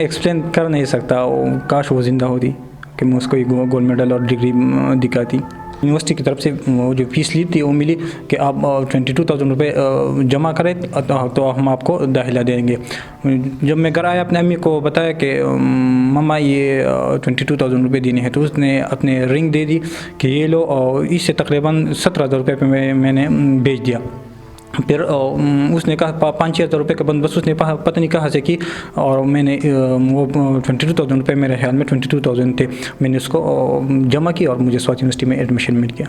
Explain कर नहीं सकता, काश वो ज़िंदा होती कि मैं उसको गोल्ड मेडल और डिग्री दिखाती। यूनिवर्सिटी की तरफ से वो जो फीस ली थी वो मिली कि आप 22,000 रुपये जमा करें तो हम आपको दाखिला देंगे। जब मैं घर आया अपने अम्मी को बताया कि मम्मा ये 22,000 रुपये देने हैं, तो उसने अपने रिंग दे दी कि ये लो, और इससे तकरीबन 17,000 रुपये पे मैंने भेज दिया। फिर उसने कहा 5-6 हज़ार रुपये का बंदोबस्त उसने पता नहीं कहाँ से की, और मैंने वो 22,000 रुपये, मेरे ख्याल में 22,000 थे, मैंने उसको जमा किया और मुझे स्वाति यूनिवर्सिटी में एडमिशन मिल गया।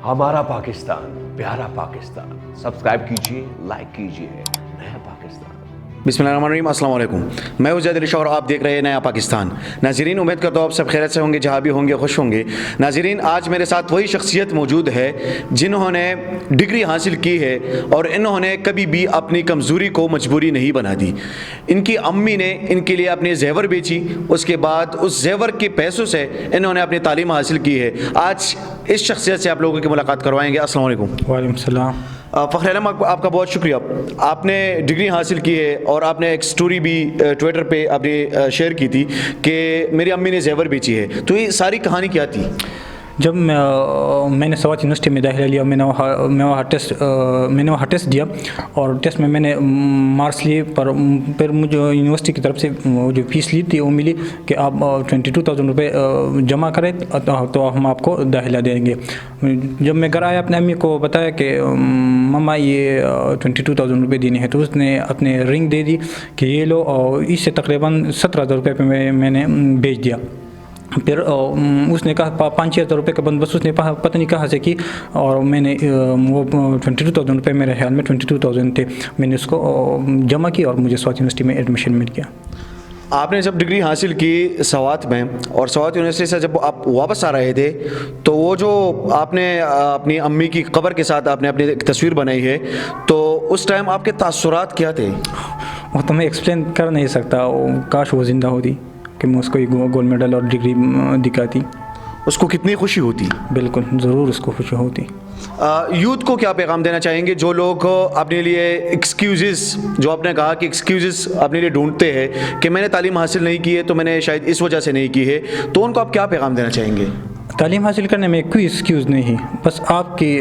हमारा पाकिस्तान, प्यारा पाकिस्तान, सब्सक्राइब कीजिए, लाइक कीजिए। नया पाकिस्तान। बिस्मिल्लाहिर्रहमानिर्रहीम, अस्सलाम वालेकुम। मैं हूं ज़ैद अली शाह और आप देख रहे हैं नया पाकिस्तान। नाज़रीन, उम्मीद करता हूं आप सब खैरियत से होंगे, जहाँ भी होंगे खुश होंगे। नाज़रीन, आज मेरे साथ वही शख्सियत मौजूद है जिन्होंने डिग्री हासिल की है और इन्होंने कभी भी अपनी कमज़ोरी को मजबूरी नहीं बना दी। इनकी अम्मी ने इनके लिए अपने जेवर बेची, उसके बाद उस जेवर के पैसों से इन्होंने अपनी तालीम हासिल की है। आज इस शख्सियत से आप लोगों की मुलाकात करवाएंगे। अस्सलाम वालेकुम। वालेकुम सलाम। फ़खर आलम, आपका बहुत शुक्रिया। आपने डिग्री हासिल की है और आपने एक स्टोरी भी ट्विटर पे आपने शेयर की थी कि मेरी अम्मी ने जेवर बेची है, तो ये सारी कहानी क्या थी? जब मैंने स्वाति यूनिवर्सिटी में दाखिला लिया, मैंने वहाँ टेस्ट दिया, और टेस्ट में मैंने मार्क्स लिए, पर फिर मुझे यूनिवर्सिटी की तरफ से वो जो फीस ली थी वो मिली कि आप 22,000 रुपये जमा करें तो हम आपको दाखिला देंगे। जब मैं घर आया अपने अम्मी को बताया कि मम्मा ये 22,000 रुपये देने हैं, तो उसने अपने रिंग दे दी कि ये लो, और इससे तकरीबन 17,000 रुपये पे मैंने भेज दिया। फिर उसने कहा 5-6 हज़ार रुपये का बंदोबस्त उसने पता नहीं कहाँ से की, और मैंने वो 22,000 रुपये, मेरे ख्याल में 22,000 थे, मैंने उसको जमा किया और मुझे स्वाति यूनिवर्सिटी में एडमिशन मिल गया। आपने जब डिग्री हासिल की सवात में, और सवात यूनिवर्सिटी से जब आप वापस आ रहे थे, तो वो जो आपने अपनी अम्मी की कब्र के साथ आपने अपनी तस्वीर बनाई है, तो उस टाइम आपके तासुरात क्या थे? वो तो मैं एक्सप्लेन कर नहीं सकता, काश वो ज़िंदा होती कि मैं उसको गोल्ड मेडल और डिग्री दिखाती। उसको कितनी खुशी होती? बिल्कुल, ज़रूर उसको खुशी होती। यूथ को क्या पैगाम देना चाहेंगे जो लोग अपने लिए एक्सक्यूज़ेस, जो आपने कहा कि एक्सक्यूज़ेस अपने लिए ढूंढते हैं कि मैंने तालीम हासिल नहीं की है तो मैंने शायद इस वजह से नहीं की है, तो उनको आप क्या पैगाम देना चाहेंगे? तालीम हासिल करने में कोई एक्सक्यूज़ नहीं, बस आपकी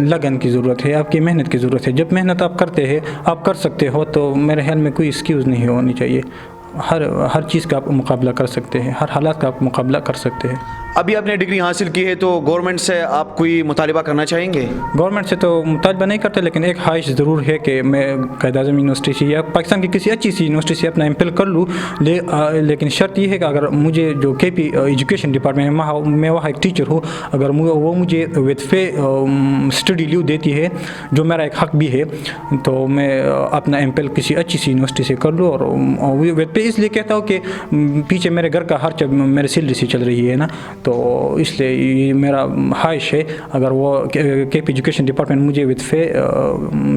लगन की ज़रूरत है, आपकी मेहनत की ज़रूरत है। जब मेहनत आप करते हैं, आप कर सकते हो, तो मेरे ख्याल में कोई एक्सक्यूज़ नहीं होनी चाहिए। हर चीज़ का आप मुकाबला कर सकते हैं, हर हालात का आप मुकाबला कर सकते हैं। अभी आपने डिग्री हासिल की है, तो गवर्नमेंट से आप कोई मुतालिबा करना चाहेंगे? गवर्नमेंट से तो मुतालबा नहीं करते, लेकिन एक ख्वाहिश ज़रूर है कि मैं कायद-ए-आज़म यूनिवर्सिटी से या पाकिस्तान की किसी अच्छी सी यूनिवर्सिटी से अपना एमफिल कर लूँ। लेकिन शर्त यह है कि अगर मुझे जो KP एजुकेशन डिपार्टमेंट में मैं वहाँ एक टीचर हूँ, अगर वो मुझे विद पे स्टडी लीव देती है, जो मेरा एक हक़ भी है, तो मैं अपना एमफिल किसी अच्छी सी यूनिवर्सिटी से कर लूँ। और विद पे इसलिए कहता हूँ कि पीछे मेरे घर का खर्च मेरे सैलरी से चल रही है ना, तो इसलिए ये मेरा ख्वाहिश है, अगर वो KP एजुकेशन डिपार्टमेंट मुझे विद फे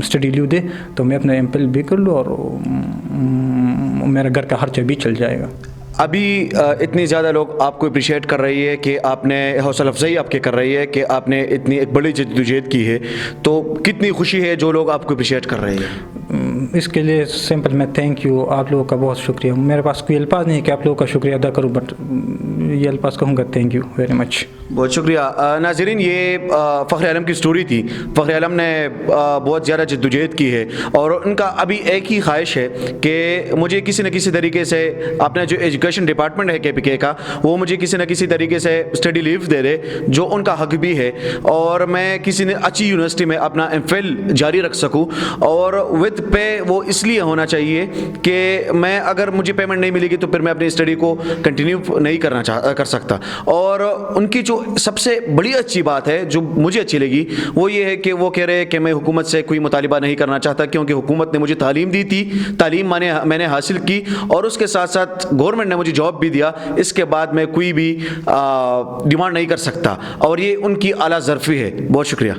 स्टडी लीव दे तो मैं अपना एमफिल भी कर लूँ और मेरा घर का खर्चा भी चल जाएगा। अभी इतनी ज़्यादा लोग आपको अप्रिशिएट कर रही है कि आपने हौसला अफजाई आपके कर रही है कि आपने इतनी एक बड़ी जद्दोजहद की है, तो कितनी खुशी है जो लोग आपको अप्रिशिएट कर रहे हैं? इसके लिए सिंपल मैं थैंक यू, आप लोगों का बहुत शुक्रिया। मेरे पास कोई अल्फाज नहीं है कि आप लोगों का शुक्रिया अदा करूँ, बट ये अल्फाज कहूँगा थैंक यू वेरी मच। बहुत शुक्रिया। नाज़रीन, ये फ़खर आलम की स्टोरी थी। फ़खर आलम ने बहुत ज़्यादा जद्दोजहद की है और उनका अभी एक ही ख्वाहिश है कि मुझे किसी न किसी तरीके से अपना जो एजुकेशन डिपार्टमेंट है KPK का, वो मुझे किसी न किसी तरीके से स्टडी लीव दे दे, जो उनका हक भी है, और मैं किसी ने अच्छी यूनिवर्सिटी में अपना एमफिल जारी रख सकूँ। और विद पे वो इसलिए होना चाहिए कि मैं अगर मुझे पेमेंट नहीं मिलेगी तो फिर मैं अपनी स्टडी को कंटिन्यू नहीं कर सकता। और उनकी जो सबसे बड़ी अच्छी बात है जो मुझे अच्छी लगी वो ये है कि वो कह रहे हैं कि मैं हुकूमत से कोई मुतालिबा नहीं करना चाहता, क्योंकि हुकूमत ने मुझे तालीम दी थी, तालीम मैंने हासिल की, और उसके साथ साथ गवर्नमेंट ने मुझे जॉब भी दिया। इसके बाद मैं कोई भी डिमांड नहीं कर सकता, और ये उनकी आला ज़र्फ़ी है। बहुत शुक्रिया।